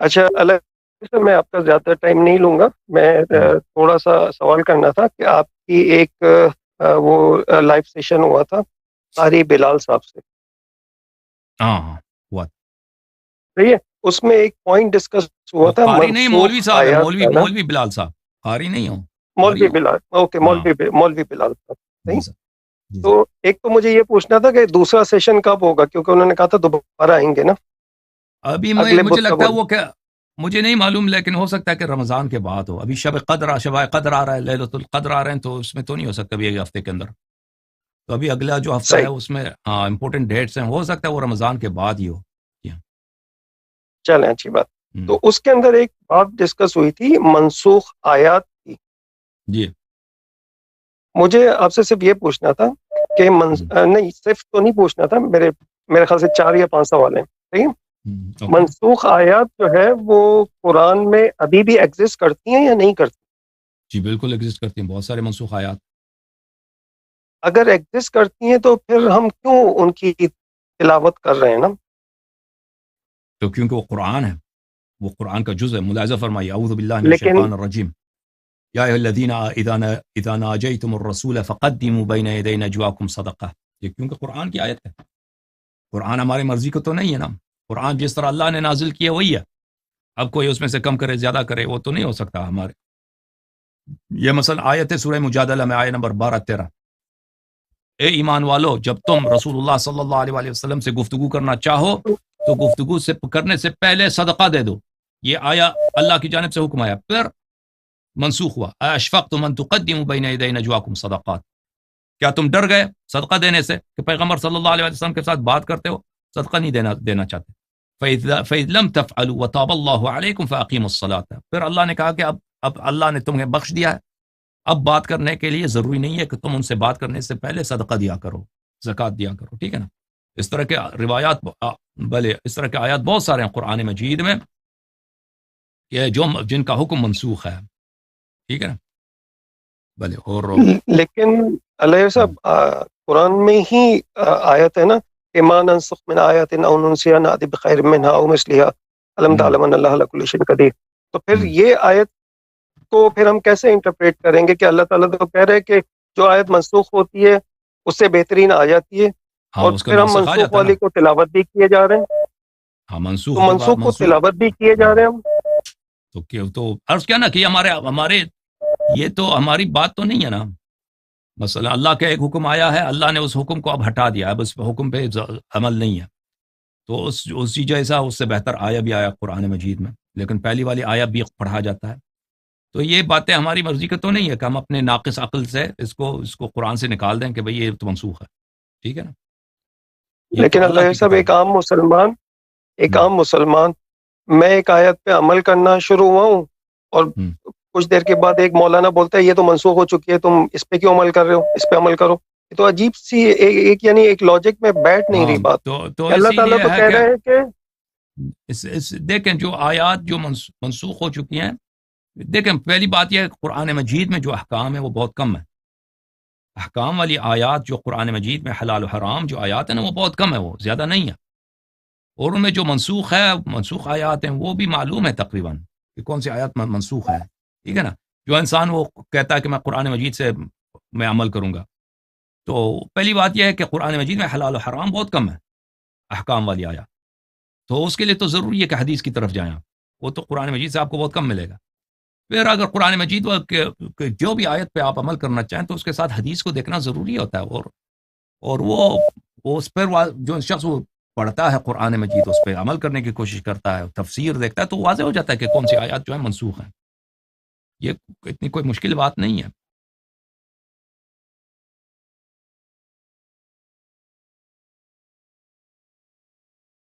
اچھا اللہ سر، میں آپ کا زیادہ ٹائم نہیں لوں گا. میں تھوڑا سا سوال کرنا تھا کہ آپ کی ایک وہ لائیو سیشن ہوا تھا قاری بلال صاحب سے. ہاں ہوا. صحیح ہے. اس میں ایک پوائنٹ ڈسکس ہوا تھا قاری نہیں، مولوی منسوخ صاحب ہے، آیات کا نا. مولوی بلال صاحب. قاری نہیں ہوں، قاری مولوی ہوں. بلال، اوکے، ہاں مولوی بلال صاحب. جی صحیح. سر، جی سر. تو ایک تو مجھے یہ پوچھنا تھا کہ دوسرا سیشن کب ہوگا، کیونکہ انہوں نے کہا تھا دوبارہ آئیں گے نا ابھی اگلے مجھے بدھ کا لگتا ہے بول. وہ کیا، مجھے نہیں معلوم، لیکن ہو سکتا ہے کہ رمضان کے بعد ہو. ابھی شب قدر آ رہا ہے، لیلۃ القدر آ رہے ہیں، تو اس میں تو نہیں ہو سکتا ابھی ایک ہفتے کے اندر. تو ابھی اگلا جو ہفتہ ہے صحیح. اس میں ہاں امپورٹنٹ ڈیٹس ہیں، ہو سکتا ہے وہ رمضان کے بعد ہی ہو. چلیں اچھی بات. ہم، تو اس کے اندر ایک بات ڈسکس ہوئی تھی منسوخ آیات کی. جی. مجھے آپ سے صرف یہ پوچھنا تھا کہ ہم، نہیں صرف تو نہیں پوچھنا تھا، میرے خیال سے 4 یا 5 سوال ہیں. صحیح. اوکے. منسوخ آیات جو ہے وہ قرآن میں ابھی بھی ایگزسٹ کرتی ہیں یا نہیں کرتی؟ جی بالکل ایگزسٹ کرتی ہیں بہت سارے منسوخ آیات. اگر ایگزسٹ کرتی ہیں تو پھر ہم کیوں ان کی تلاوت کر رہے ہیں نا؟ تو کیونکہ وہ قرآن ہے، وہ قرآن کا جز ہے. ملاحظہ فرمائیے، اعوذ باللہ من لیکن الشیطان الرجیم، یا ایھا الذین اذا ناجیتم الرسول فقدموا بین یدی نجواکم صدقہ. یہ کیونکہ قرآن کی آیت ہے. قرآن ہماری مرضی کو تو نہیں ہے نا. قرآن جس طرح اللہ نے نازل کیا وہی ہے. اب کوئی اس میں سے کم کرے زیادہ کرے وہ تو نہیں ہو سکتا ہمارے. یہ مثلا آیت ہے سورہ مجادلہ میں، آیت نمبر 12-13. اے ایمان والو، جب تم رسول اللہ صلی اللہ علیہ وآلہ وسلم سے گفتگو کرنا چاہو تو گفتگو سے کرنے سے پہلے صدقہ دے دو. یہ آیا اللہ کی جانب سے حکم آیا، پھر منسوخ ہوا. اشفقتم ان تقدموا بین یدی نجواکم صدقات. کیا تم ڈر گئے صدقہ دینے سے کہ پیغمبر صلی اللہ علیہ وسلم کے ساتھ بات کرتے ہو، صدقہ نہیں دینا چاہتے. فَإِذْ لَمْ تَفْعَلُوا وَتَابَ اللَّهُ عَلَيْكُمْ فَأَقِيمُوا الصَّلَاةَ. پھر اللہ نے کہا کہ اب اللہ نے تمہیں بخش دیا ہے، اب بات کرنے کے لیے ضروری نہیں ہے کہ تم ان سے بات کرنے سے پہلے صدقہ دیا کرو، زکوٰۃ دیا کرو. ٹھیک ہے نا. اس طرح کے روایات بلے اس طرح کے آیات بہت سارے ہیں قرآن مجید میں کہ جن کا حکم منسوخ ہے. ٹھیک ہے نا. بلے اور لیکن علیہ صاحب قرآن میں ہی آیت ہے نا کہ ما ننسخ من آیات او ننسیها نأتی بخیر منها او مثلها الم تعلم ان اللہ علی کل شیء قدیر. تو پھر یہ آیت کو پھر ہم کیسے انٹرپریٹ کریں گے کہ اللہ تعالیٰ تو کہہ رہے کہ جو آیت منسوخ ہوتی ہے اس سے بہترین آ جاتی ہے، ہاں اور اس کا پھر ہم ناسخ آ منسوخ جاتا ہے نا. والی کو تلاوت بھی کیے جا رہے ہیں. ہاں تو منسوخ کے بعد منسوخ کو تلاوت بھی کیے جا رہے ہیں ہم. تو عرض کیا نا کہ ہمارے یہ تو ہماری بات تو نہیں ہے نا. مثلا اللہ کا ایک حکم آیا ہے، اللہ نے اس حکم کو اب ہٹا دیا، اب اس حکم پہ عمل نہیں ہے. تو اسی جیسا اس سے بہتر آیا بھی آیا قرآن مجید میں، لیکن پہلی والی آیا بھی پڑھا جاتا ہے. تو یہ باتیں ہماری مرضی کا تو نہیں ہے کہ ہم اپنے ناقص عقل سے اس کو قرآن سے نکال دیں کہ بھئی یہ تو منسوخ ہے. ٹھیک ہے نا. یہ تو لیکن اللہ اللہ کی صاحب کتاب ایک ہے. عام مسلمان میں ایک آیت پہ عمل کرنا شروع ہوا ہوں، اور کچھ دیر کے بعد ایک مولانا بولتا ہے یہ تو منسوخ ہو چکی ہے، تم اس پہ کیوں عمل کر رہے ہو، اس پہ عمل کرو. یہ تو عجیب سی یعنی ایک لاجک میں بیٹھ نہیں ہاں رہی بات. تو اللہ اسی تعالیٰ لیے تو ہے کہہ کہ رہے ہیں کہ دیکھیں جو آیات جو منسوخ ہو چکی ہیں، دیکھیں پہلی بات یہ ہے کہ قرآن مجید میں جو احکام ہے وہ بہت کم ہے. احکام والی آیات جو قرآن مجید میں حلال و حرام جو آیات ہیں نا وہ بہت کم ہے، وہ زیادہ نہیں ہے. اور ان میں جو منسوخ آیات ہیں وہ بھی معلوم ہے تقریباً کہ کون سی آیات منسوخ ہے. ٹھیک ہے نا. جو انسان وہ کہتا ہے کہ میں قرآن مجید سے میں عمل کروں گا، تو پہلی بات یہ ہے کہ قرآن مجید میں حلال و حرام بہت کم ہے احکام والی آیات. تو اس کے لیے تو ضروری ہے کہ حدیث کی طرف جائیں آپ، وہ تو قرآن مجید سے آپ کو بہت کم ملے گا. پھر اگر قرآن مجید جو بھی آیت پہ آپ عمل کرنا چاہیں تو اس کے ساتھ حدیث کو دیکھنا ضروری ہوتا ہے. اور وہ اس پر جو شخص وہ پڑھتا ہے قرآن مجید اس پہ عمل کرنے کی کوشش کرتا ہے، تفسیر دیکھتا ہے، تو واضح ہو جاتا ہے کہ کون سی آیات جو ہے منسوخ ہیں. یہ اتنی کوئی مشکل بات نہیں ہے.